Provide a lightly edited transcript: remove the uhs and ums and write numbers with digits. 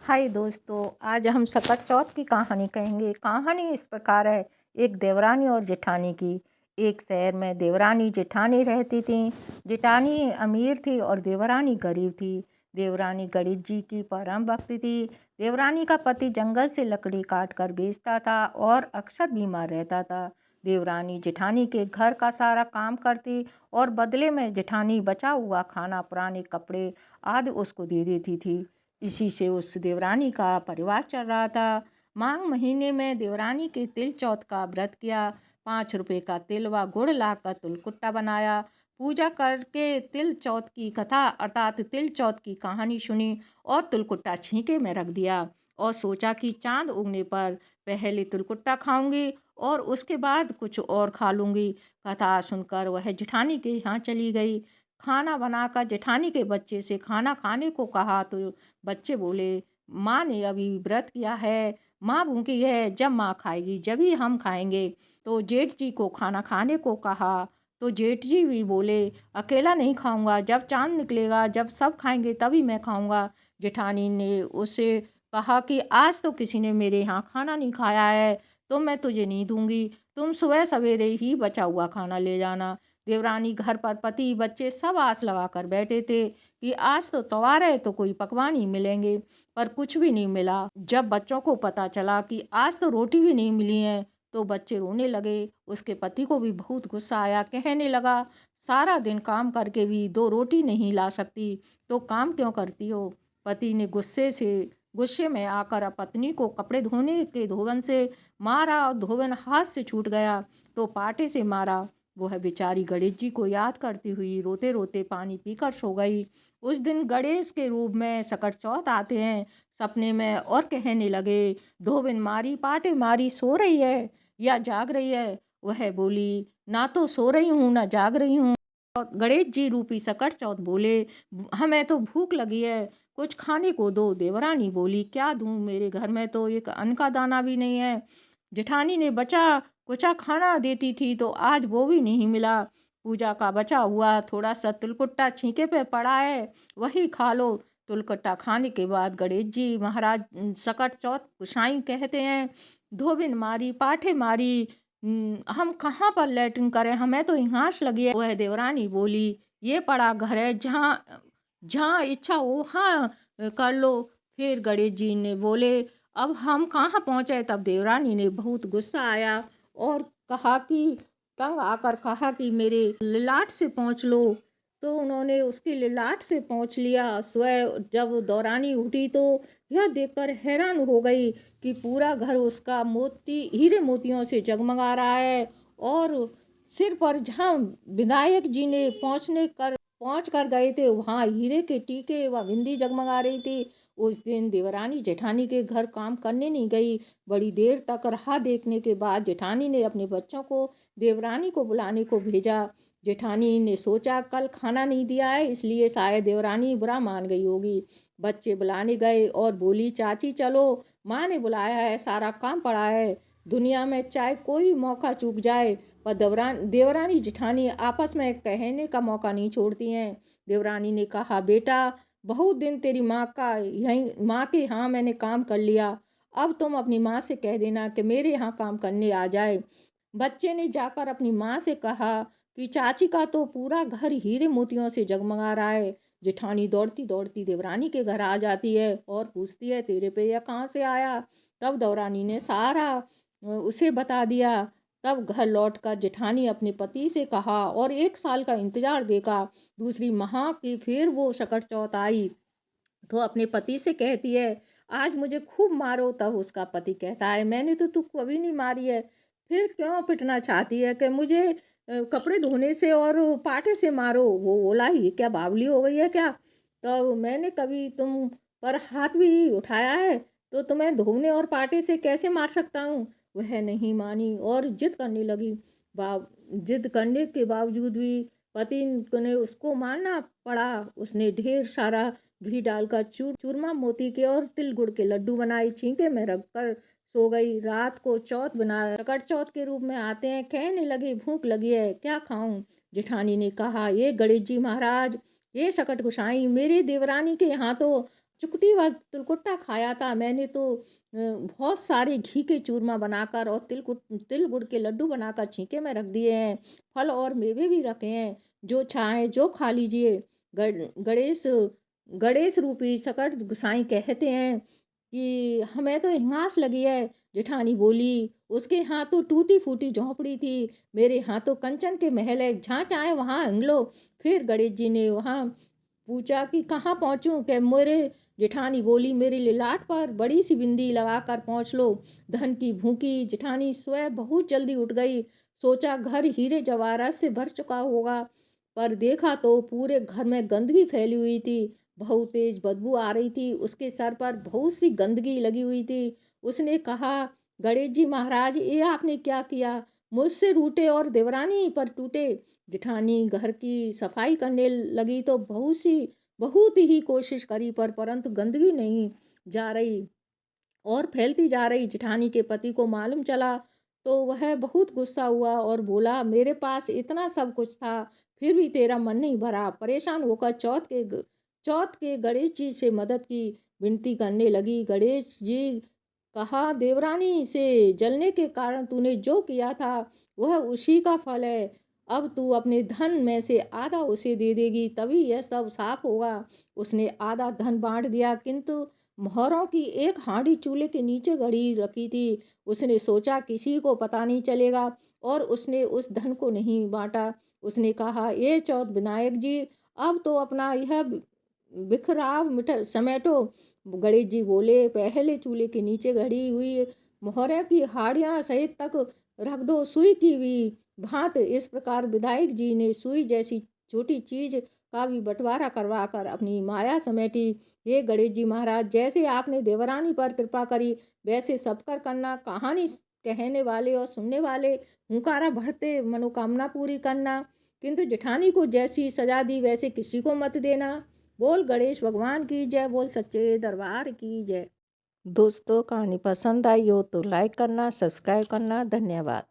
हाय दोस्तों, आज हम सकट चौथ की कहानी कहेंगे। कहानी इस प्रकार है। एक देवरानी और जेठानी की। एक शहर में देवरानी जेठानी रहती थी। जेठानी अमीर थी और देवरानी गरीब थी। देवरानी गणेश जी की परम भक्त थी। देवरानी का पति जंगल से लकड़ी काट कर बेचता था और अक्सर बीमार रहता था। देवरानी जेठानी के घर का सारा काम करती और बदले में जेठानी बचा हुआ खाना, पुराने कपड़े आदि उसको दे देती थी। इसी से उस देवरानी का परिवार चल रहा था। माघ महीने में देवरानी के तिल चौथ का व्रत किया। 5 रुपए का तिल व गुड़ लाकर तिलकुट्टा बनाया। पूजा करके तिल चौथ की कथा अर्थात तिल चौथ की कहानी सुनी और तिलकुट्टा छींके में रख दिया और सोचा कि चांद उगने पर पहले तिलकुट्टा खाऊंगी और उसके बाद कुछ और खा लूंगी। कथा सुनकर वह जेठानी के यहाँ चली गई। खाना बनाकर जेठानी के बच्चे से खाना खाने को कहा तो बच्चे बोले, माँ ने अभी व्रत किया है, माँ भूखी है, जब माँ खाएगी जब ही हम खाएंगे। तो जेठ जी को खाना खाने को कहा तो जेठ जी भी बोले, अकेला नहीं खाऊंगा, जब चांद निकलेगा जब सब खाएंगे तभी मैं खाऊंगा। जेठानी ने उसे कहा कि आज तो किसी ने मेरे यहाँ खाना नहीं खाया है तो मैं तुझे नहीं दूंगी, तुम सुबह सवेरे ही बचा हुआ खाना ले जाना। देवरानी घर पर पति बच्चे सब आस लगा कर बैठे थे कि आज तो त्योहार है तो कोई पकवान ही मिलेंगे, पर कुछ भी नहीं मिला। जब बच्चों को पता चला कि आज तो रोटी भी नहीं मिली है तो बच्चे रोने लगे। उसके पति को भी बहुत गुस्सा आया। कहने लगा, सारा दिन काम करके भी 2 रोटी नहीं ला सकती तो काम क्यों करती हो। पति ने गुस्से में आकर पत्नी को कपड़े धोने के धोवन से मारा और धोवन हाथ से छूट गया तो पाटे से मारा। वह बेचारी गणेश जी को याद करती हुई रोते रोते पानी पीकर सो गई। उस दिन गणेश के रूप में सकट चौथ आते हैं सपने में और कहने लगे, धोबिन मारी पाटे मारी, सो रही है या जाग रही है। वह बोली, ना तो सो रही हूँ ना जाग रही हूँ। गणेश जी रूपी सकट चौथ बोले, हमें तो भूख लगी है, कुछ खाने को दो। देवरानी बोली, क्या दूं, मेरे घर में तो एक अन्न का दाना भी नहीं है। जेठानी ने बचा कुचा खाना देती थी तो आज वो भी नहीं मिला। पूजा का बचा हुआ थोड़ा सा तिलकुट्टा छींके पे पड़ा है, वही खा लो। तिलकुट्टा खाने के बाद गणेश जी महाराज सकट चौथ गोसाई कहते हैं, धोबिन मारी पाठे मारी, हम कहाँ पर लैट्रिन करें, हमें तो हिंगास लगी है। वह देवरानी बोली, ये पड़ा घर है, जहाँ जहाँ इच्छा हो वहाँ कर लो। फिर गणेश जी ने बोले, अब हम कहाँ पहुँचे। तब देवरानी ने बहुत गुस्सा आया और कहा कि तंग आकर कहा कि मेरे लिलाट से पहुँच लो। तो उन्होंने उसकी लिलाट से पहुँच लिया। स्वयं जब दौरानी उठी तो यह देखकर हैरान हो गई कि पूरा घर उसका हीरे मोतियों से जगमगा रहा है और सिर पर जहाँ विधायक जी ने पहुँच कर गए थे वहाँ हीरे के टीके व बिंदी जगमगा रही थी। उस दिन देवरानी जेठानी के घर काम करने नहीं गई। बड़ी देर तक राह देखने के बाद जेठानी ने अपने बच्चों को देवरानी को बुलाने को भेजा। जेठानी ने सोचा कल खाना नहीं दिया है इसलिए शायद देवरानी बुरा मान गई होगी। बच्चे बुलाने गए और बोली, चाची चलो, माँ ने बुलाया है, सारा काम पड़ा है। दुनिया में चाहे कोई मौका चूक जाए पर देवरानी जेठानी आपस में कहने का मौका नहीं छोड़ती हैं। देवरानी ने कहा, बेटा बहुत दिन तेरी माँ के यहाँ मैंने काम कर लिया, अब तुम अपनी माँ से कह देना कि मेरे यहाँ काम करने आ जाए। बच्चे ने जाकर अपनी माँ से कहा कि चाची का तो पूरा घर हीरे मोतियों से जगमगा रहा है। जेठानी दौड़ती दौड़ती देवरानी के घर आ जाती है और पूछती है, तेरे पे यह कहाँ से आया। तब देवरानी ने सारा उसे बता दिया। तब घर लौटकर जेठानी अपने पति से कहा और 1 साल का इंतजार देखा। दूसरी माह की फिर वो सकट चौथ आई तो अपने पति से कहती है, आज मुझे खूब मारो। तब उसका पति कहता है, मैंने तो तू कभी नहीं मारी है, फिर क्यों पिटना चाहती है कि मुझे कपड़े धोने से और पाटे से मारो। वो बोला, ये क्या बावली हो गई है क्या, तो मैंने कभी तुम पर हाथ भी उठाया है तो तुम्हें धोने और पाटे से कैसे मार सकता हूँ। वह नहीं मानी और जिद करने लगी। जिद करने के बावजूद भी पति ने उसको मारना पड़ा। उसने ढेर सारा घी डालकर चूरमा मोती के और तिल गुड़ के लड्डू बनाए, छींके में रखकर सो गई। रात को चौथ बना सकट चौथ के रूप में आते हैं। कहने लगे, भूख लगी है, क्या खाऊं। जेठानी ने कहा, ये गणेश जी महाराज, ये सकट गोसाई, मेरे देवरानी के यहाँ तो चुकटी वाला तिलकुट्टा खाया था मैंने तो बहुत सारे घी के चूरमा बनाकर और तिल गुड़ के लड्डू बनाकर छीके में रख दिए हैं। फल और मेवे भी रखे हैं, जो चाहें जो खा लीजिए। गणेश गणेश रूपी सकट गोसाई कहते हैं कि हमें तो हिंगास लगी है। जेठानी बोली, उसके यहाँ तो टूटी फूटी झोंपड़ी थी, मेरे यहाँ तो कंचन के महल है, जहाँ चाहे वहाँ हंग लो। फिर गणेश जी ने वहाँ पूछा कि कहाँ पहुँचूँ, कि मेरे जेठानी बोली, मेरी लिलाट पर बड़ी सी बिंदी लगाकर पहुँच लो। धन की भूखी जेठानी स्वयं बहुत जल्दी उठ गई। सोचा घर हीरे जवाहरात से भर चुका होगा, पर देखा तो पूरे घर में गंदगी फैली हुई थी। बहुत तेज बदबू आ रही थी, उसके सर पर बहुत सी गंदगी लगी हुई थी। उसने कहा, गणेश जी महाराज, ये आपने क्या किया? मुझसे रूठे और देवरानी पर टूटे। जेठानी घर की सफाई करने लगी तो बहुत ही कोशिश करी, पर परंतु गंदगी नहीं जा रही और फैलती जा रही। जेठानी के पति को मालूम चला तो वह बहुत गुस्सा हुआ और बोला, मेरे पास इतना सब कुछ था, फिर भी तेरा मन नहीं भरा। परेशान होकर चौथ के गणेश जी से मदद की विनती करने लगी। गणेश जी कहा, देवरानी से जलने के कारण तूने जो किया था वह उसी का फल है। अब तू अपने धन में से आधा उसे दे देगी, तभी यह सब साफ होगा। उसने आधा धन बांट दिया, किंतु मोहरों की एक हांडी चूल्हे के नीचे गड़ी रखी थी। उसने सोचा किसी को पता नहीं चलेगा, और उसने उस धन को नहीं बांटा। उसने कहा, ये चौथ विनायक जी, अब तो अपना यह बिखराव समेटो। गणेश जी बोले, पहले चूल्हे के नीचे गड़ी हुई मोहरे की हाड़ियाँ सहित तक रख दो, सुई की भी भांत। इस प्रकार विधायक जी ने सुई जैसी छोटी चीज का भी बंटवारा करवा कर अपनी माया समेटी। हे गणेश जी महाराज, जैसे आपने देवरानी पर कृपा करी, वैसे सब कर करना। कहानी कहने वाले और सुनने वाले हुंकारा भरते मनोकामना पूरी करना, किंतु जेठानी को जैसी सजा दी वैसे किसी को मत देना। बोल गणेश भगवान की जय, बोल सच्चे दरबार की जय। दोस्तों, कहानी पसंद आई हो तो लाइक करना, सब्सक्राइब करना। धन्यवाद।